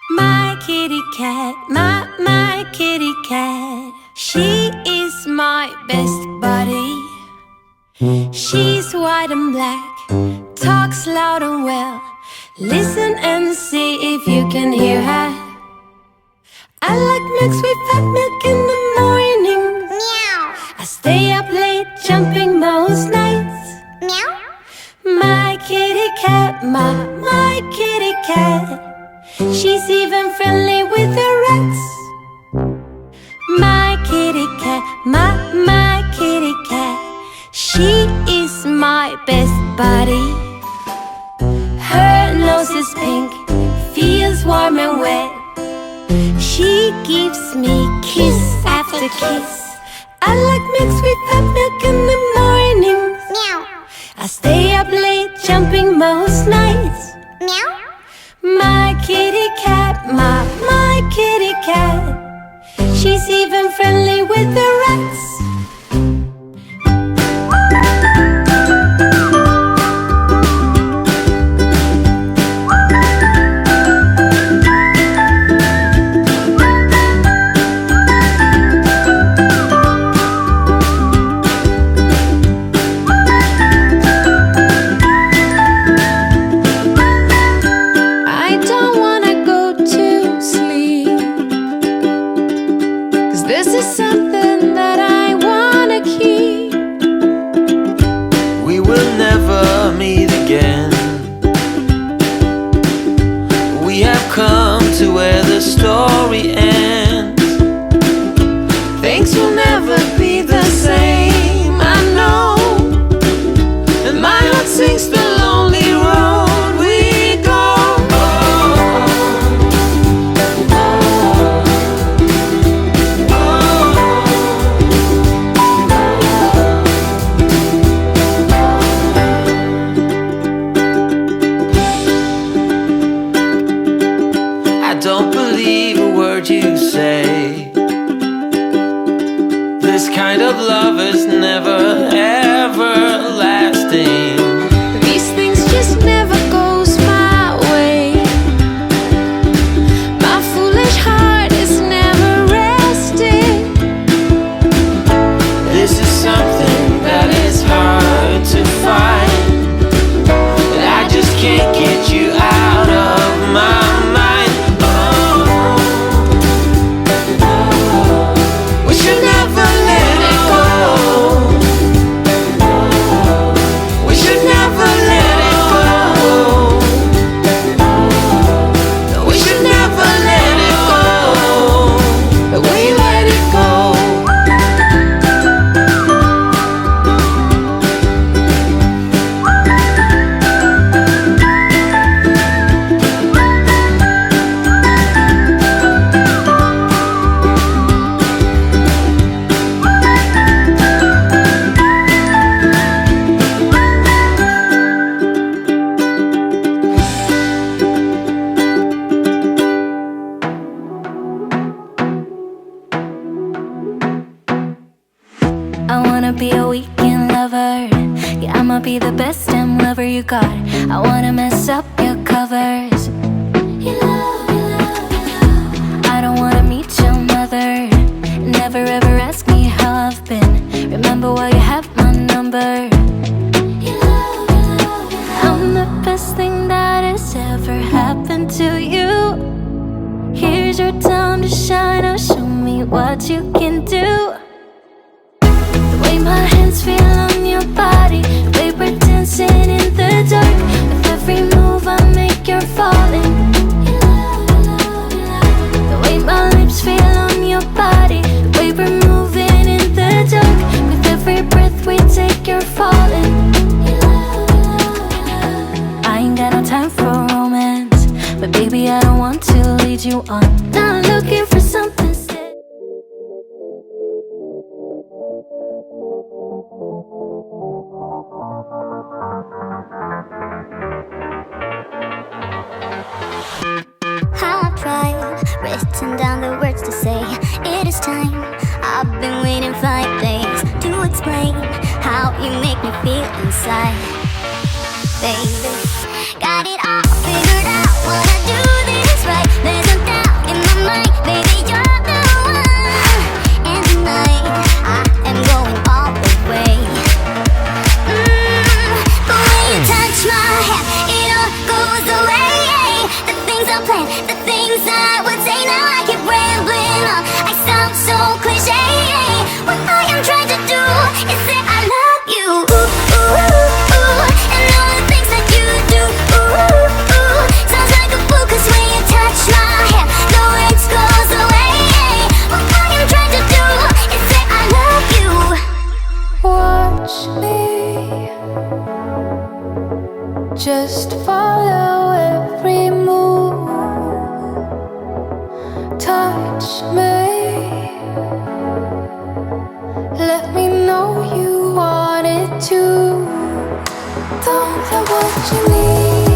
My kitty cat, my kitty cat. She is my best buddy. She's white and black, talks loud and well. Listen and see if you can hear her. I like milk, sweet fat milk in the morning. Meow. I stay up late jumping most nights. Meow. My kitty cat, my kitty cat. She's even friendly with the rats. My kitty cat, my kitty cat. She is my best buddy. Her nose is pink, feels warm and wet. She gives me kiss after kiss. I like milk, sweet fat milk in the mornings. Meow. I stay up late jumping most nights. Meow. My kitty cat, my kitty cat. She's even friendly with the rats. To where the story ends. Things will never be the same, I know. And my heart sings the lonely road we go. Don't believe a word you say. This kind of love is never ever lasting. These things just never goes my way. My foolish heart is never resting. This is something that is hard to find. I just can't get you out of my mind. Be a weekend lover. Yeah, I'ma be the best damn lover you got. I wanna mess up your covers. I don't wanna meet your mother. Never ever ask me how I've been. Remember why you have my number. I'm the best thing that has ever happened to you. Here's your time to shine. Now show me what you can do. My hands feel on your body, the way we're dancing in the dark. With every move I make, you're falling. The way my lips feel on your body, the way we're moving in the dark. With every breath we take, you're falling. I ain't got no time for romance, but baby I don't want to lead you on. Now I'm looking for something. I've tried, written down the words to say. It is time. I've been waiting 5 days to explain how you make me feel inside. Baby, got it all figured out. Wanna do this right. There's a the things I would say. Now I keep rambling on. I sound so cliche. What I am trying to do is say I love you. And all the things that you do. Sounds like a fool, 'cause when you touch my hair, the rage goes away. What I am trying to do is say I love you. Watch me, just follow every move. Touch me, let me know you want it too. Don't know what you need.